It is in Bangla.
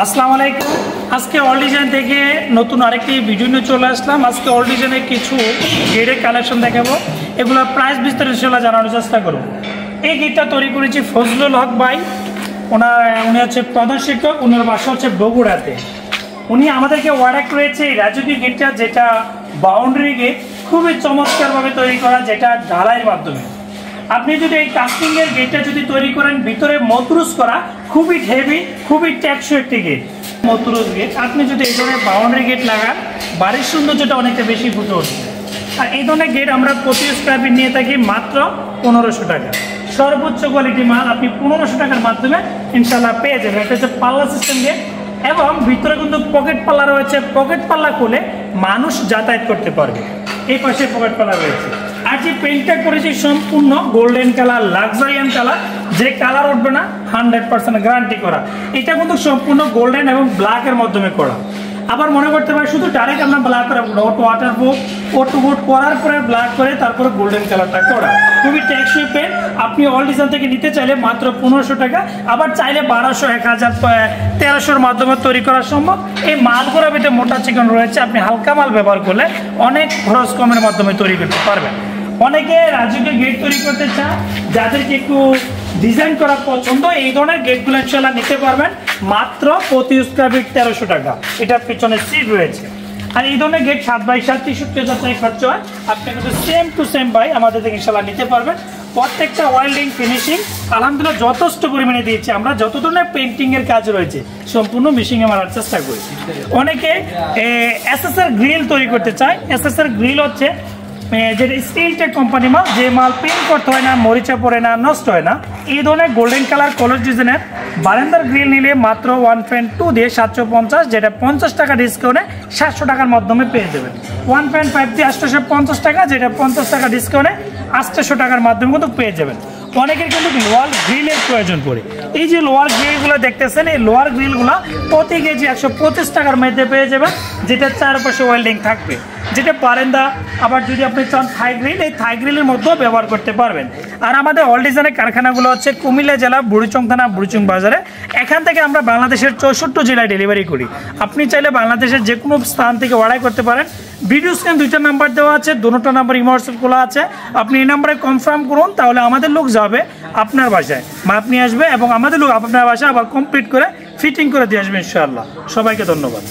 আসসালামু আলাইকুম। আজকে অল ডিজাইন থেকে নতুন আরেকটি ভিডিও নিয়ে চলে আসলাম। আজকে অল ডিজাইনের কিছু গেটের কালেকশন দেখাবো, এগুলো প্রাইস বিস্তারিত জানানোর চেষ্টা করব। এই গেটটা তৈরি করেছি ফজলুল হক ভাই, উনি হচ্ছে প্রধান শিক্ষক, ওনার বাসা হচ্ছে বগুড়াতে। উনি আমাদেরকে অর্ডার করেছে এই রাজকীয় গেটটা, যেটা বাউন্ডারি গেট, খুবই চমৎকারভাবে তৈরি করা, যেটা ঢালাইয়ের মাধ্যমে। আপনি যদি এই কাস্টিংয়ের গেটটা যদি তৈরি করেন, ভিতরে মতরুজ করা, খুবই হেভি, খুবই টেকসই একটি গেট, মতরুজ গেট। আপনি যদি এই ধরনের বাউন্ডারি গেট লাগান, বাড়ির সৌন্দর্যটা অনেকটা বেশি ফুটে উঠবে। আর এই ধরনের গেট আমরা প্রতি স্কয়ার ফিট নিয়ে থাকি মাত্র 1500 টাকা। সর্বোচ্চ কোয়ালিটি মাল আপনি 1500 টাকার মাধ্যমে ইনশাল্লাহ পেয়ে যাবেন। এটা হচ্ছে পাল্লা সিস্টেম গেট, এবং ভিতরে কিন্তু পকেট পাল্লা রয়েছে। পকেট পাল্লা খুলে মানুষ যাতায়াত করতে পারবে। এই পাশে পকেট পাল্লা রয়েছে। আর যে পেইন্টটা করেছি সম্পূর্ণ গোল্ডেন কালার, লাক্সারিয়ান কালার, যে কালার উঠবে না 100% গ্যারান্টি করা। এটা কিন্তু সম্পূর্ণ গোল্ডেন এবং ব্ল্যাকের মাধ্যমে করা। আবার মনে করতে পারে শুধু ডাইরেক্ট আমরা ব্ল্যাক করে ওয়াটারপ্রুফ ওটুবুট করার পরে ব্ল্যাক করে তারপরে গোল্ডেন কালারটা করা। খুবই টেকসই পেন। আপনি অল ডিজাইন থেকে নিতে চাইলে মাত্র 1500 টাকা, আবার চাইলে 1200, 1000, 1300-র মাধ্যমে তৈরি করা সম্ভব। এই মালগুলোর ভিতরে মোটা চিকন রয়েছে, আপনি হালকা মাল ব্যবহার করলে অনেক খরচ কমের মাধ্যমে তৈরি করতে পারবেন। অনেকে রাজকীয় গেট তৈরি করতে চান, যাদেরকে একটু ডিজাইন করা পছন্দ, এই ধরনের গেটগুলো ইনশাল্লাহ নিতে পারবেন মাত্র প্রতি স্কয়ার ফিট 1300 টাকা। এটার পেছনে সিট রয়েছে। আর এই ধরনের গেট 7x7 63,000 টাকা খরচ হয়। আপনি কিন্তু সেম টু সেম ভাই আমাদের থেকে ইনশাল্লাহ নিতে পারবেন। প্রত্যেকটা ওয়েল্ডিং ফিনিশিং আলহামদুলিল্লাহ যথেষ্ট পরিমাণে দিয়েছি আমরা। যত ধরনের পেন্টিং এর কাজ রয়েছে সম্পূর্ণ মেশিনে মারার চেষ্টা করি। অনেকে এসএসআর গ্রিল তৈরি করতে চায়। এসএসআর গ্রিল হচ্ছে যেটা স্টিলটেক কোম্পানি মাল, যে মাল পেন্ট করতে হয় না, মরিচা পড়ে না, নষ্ট হয় না। এই ধরনের গোল্ডেন কালার কলর ডিজাইনের বারান্দার গ্রিল নিলে মাত্র 1.2 দিয়ে 750, যেটা 50 টাকা ডিসকাউন্টে 700 টাকার মাধ্যমে পেয়ে যাবেন। 1.5 দিয়ে 850 টাকা, যেটা 50 টাকা ডিসকাউন্টে 800 টাকার মাধ্যমে কিন্তু পেয়ে যাবেন। অনেকের কিন্তু লোয়ার গ্রিলের প্রয়োজন পড়ে। এই যে লোয়ার গ্রিলগুলো দেখতেছেন, এই লোয়ার গ্রিলগুলো প্রতি কেজি 125 টাকার মধ্যে পেয়ে যাবেন, যেটা চারপাশে ওয়েল্ডিং থাকবে, যেটা বারান্দা। আবার যদি আপনি চান থাই গ্রিল, এই থাই গ্রিলের মধ্যেও ব্যবহার করতে পারবেন। আর আমাদের অল ডিজাইনের কারখানাগুলো হচ্ছে কুমিল্লা জেলা বুড়িচং থানা বুড়িচং বাজারে। এখান থেকে আমরা বাংলাদেশের 64 জেলায় ডেলিভারি করি। আপনি চাইলে বাংলাদেশের যে কোনো স্থান থেকে অর্ডার করতে পারেন। ভিডিও স্ক্রিন 2টা নাম্বার দেওয়া আছে, দুটো নাম্বার ইমোয়াটসঅ্যাপ খোলা আছে। আপনি এই নাম্বারে কনফার্ম করুন, তাহলে আমাদের লোক যাবে আপনার বাসায়, মাপ নিয়ে আসবে, এবং আমাদের লোক আপনার বাসায় আবার কমপ্লিট করে ফিটিং করে দিয়ে আসবে ইনশাআল্লাহ। সবাইকে ধন্যবাদ।